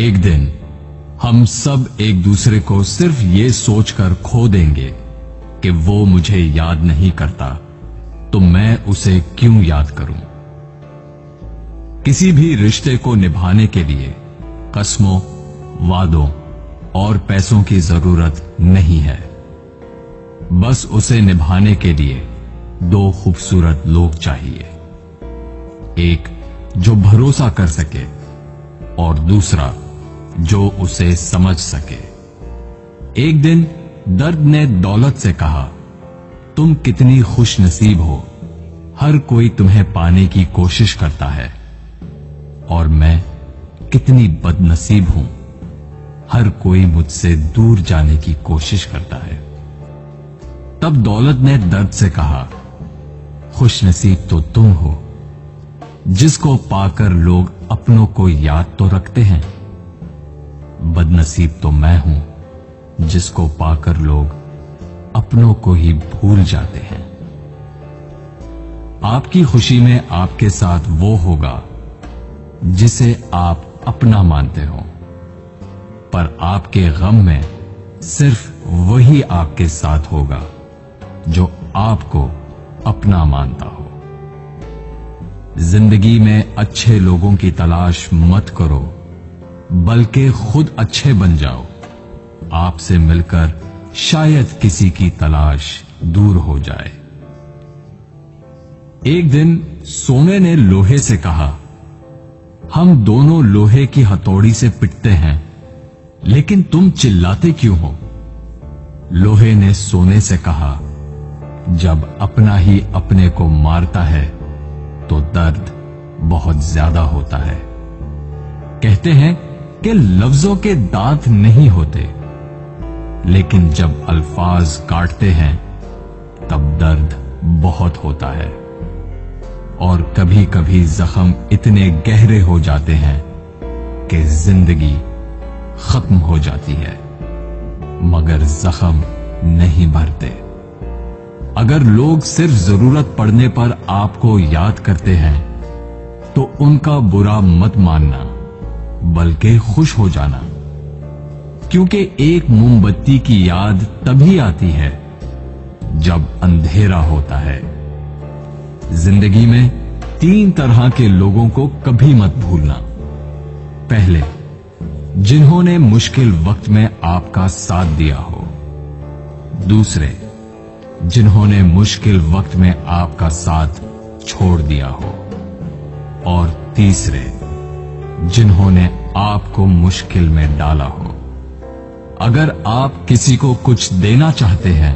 एक दिन हम सब एक दूसरे को सिर्फ ये सोचकर खो देंगे कि वो मुझे याद नहीं करता, तो मैं उसे क्यों याद करूं। किसी भी रिश्ते को निभाने के लिए कस्मों, वादों और पैसों की जरूरत नहीं है। बस उसे निभाने के लिए दो खूबसूरत लोग चाहिए, एक जो भरोसा कर सके और दूसरा जो उसे समझ सके। एक दिन दर्द ने दौलत से कहा, तुम कितनी खुश नसीब हो, हर कोई तुम्हें पाने की कोशिश करता है, और मैं कितनी बदनसीब हूं, हर कोई मुझसे दूर जाने की कोशिश करता है। तब दौलत ने दर्द से कहा, खुश नसीब तो तुम हो, जिसको पाकर लोग अपनों को याद तो रखते हैं। बदनसीब तो मैं हूं, जिसको पाकर लोग अपनों को ही भूल जाते हैं। आपकी खुशी में आपके साथ वो होगा जिसे आप अपना मानते हो, पर आपके गम में सिर्फ वही आपके साथ होगा जो आपको अपना मानता हो। जिंदगी में अच्छे लोगों की तलाश मत करो, बल्कि खुद अच्छे बन जाओ। आपसे मिलकर शायद किसी की तलाश दूर हो जाए। एक दिन सोने ने लोहे से कहा, हम दोनों लोहे की हथौड़ी से पिटते हैं, लेकिन तुम चिल्लाते क्यों हो? लोहे ने सोने से कहा, जब अपना ही अपने को मारता है तो दर्द बहुत ज्यादा होता है। कहते हैं कि लफ्जों के दांत नहीं होते, लेकिन जब अल्फाज काटते हैं तब दर्द बहुत होता है, और कभी कभी जख्म इतने गहरे हो जाते हैं कि जिंदगी खत्म हो जाती है, मगर जख्म नहीं भरते। अगर लोग सिर्फ जरूरत पड़ने पर आपको याद करते हैं तो उनका बुरा मत मानना, बल्कि खुश हो जाना, क्योंकि एक मोमबत्ती की याद तभी आती है जब अंधेरा होता है। जिंदगी में 3 तरह के लोगों को कभी मत भूलना। पहले, जिन्होंने मुश्किल वक्त में आपका साथ दिया हो। दूसरे, जिन्होंने मुश्किल वक्त में आपका साथ छोड़ दिया हो। और तीसरे, जिन्होंने आपको मुश्किल में डाला हो। अगर आप किसी को कुछ देना चाहते हैं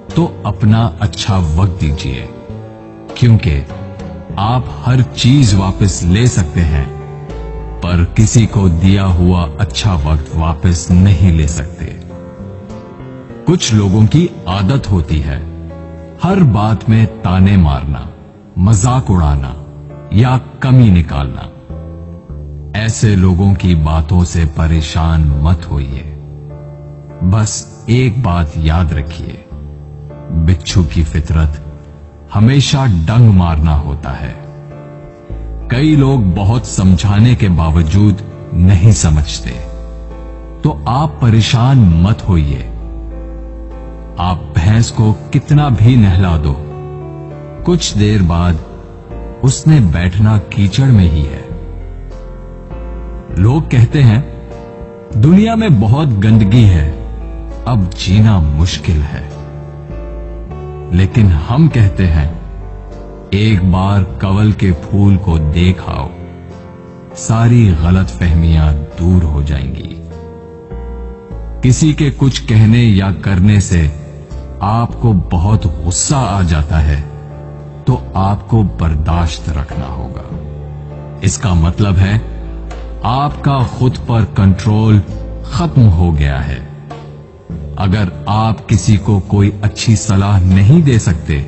तो अपना अच्छा वक्त दीजिए, क्योंकि आप हर चीज वापस ले सकते हैं, पर किसी को दिया हुआ अच्छा वक्त वापस नहीं ले सकते। कुछ लोगों की आदत होती है हर बात में ताने मारना, मजाक उड़ाना या कमी निकालना। ऐसे लोगों की बातों से परेशान मत होइए। बस एक बात याद रखिए, बिच्छू की फितरत हमेशा डंग मारना होता है। कई लोग बहुत समझाने के बावजूद नहीं समझते, तो आप परेशान मत होइए। आप भैंस को कितना भी नहला दो, कुछ देर बाद उसने बैठना कीचड़ में ही है। लोग कहते हैं दुनिया में बहुत गंदगी है, अब जीना मुश्किल है। लेकिन हम कहते हैं एक बार कंवल के फूल को देख आओ, सारी गलतफहमियां दूर हो जाएंगी। किसी के कुछ कहने या करने से आपको बहुत गुस्सा आ जाता है तो आपको बर्दाश्त रखना होगा। इसका मतलब है आपका खुद पर कंट्रोल खत्म हो गया है। अगर आप किसी को कोई अच्छी सलाह नहीं दे सकते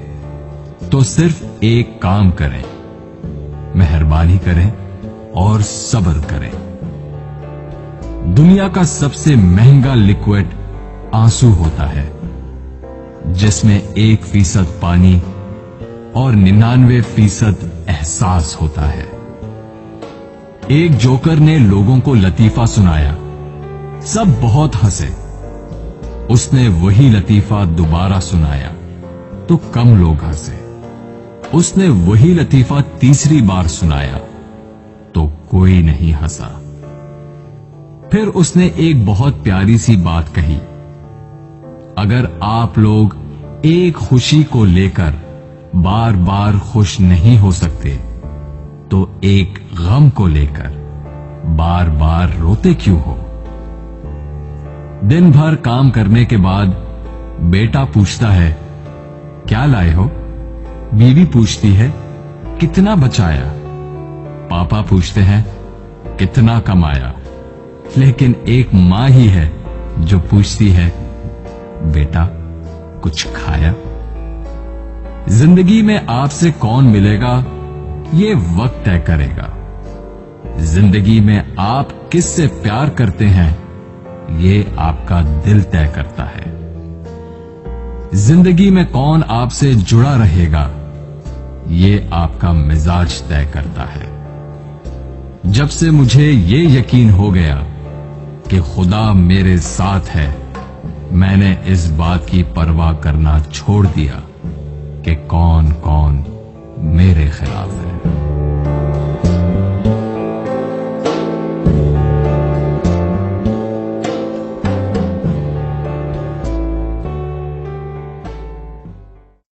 तो सिर्फ एक काम करें, मेहरबानी करें और सब्र करें। दुनिया का सबसे महंगा लिक्विड आंसू होता है, जिसमें 1% पानी और 99% एहसास होता है। एक जोकर ने लोगों को लतीफा सुनाया। सब बहुत हंसे। उसने वही लतीफा दोबारा सुनाया तो कम लोग हंसे। उसने वही लतीफा तीसरी बार सुनाया तो कोई नहीं हंसा। फिर उसने एक बहुत प्यारी सी बात कही, अगर आप लोग एक खुशी को लेकर बार बार खुश नहीं हो सकते तो एक गम को लेकर बार बार रोते क्यों हो? दिन भर काम करने के बाद बेटा पूछता है, क्या लाए हो? बीवी पूछती है, कितना बचाया? पापा पूछते हैं, कितना कमाया? लेकिन एक मां ही है जो पूछती है, बेटा कुछ खाया? जिंदगी में आपसे कौन मिलेगा ये वक्त तय करेगा। जिंदगी में आप किससे प्यार करते हैं ये आपका दिल तय करता है। जिंदगी में कौन आपसे जुड़ा रहेगा ये आपका मिजाज तय करता है। जब से मुझे ये यकीन हो गया कि खुदा मेरे साथ है, मैंने इस बात की परवाह करना छोड़ दिया कि कौन कौन मेरे खिलाफ है।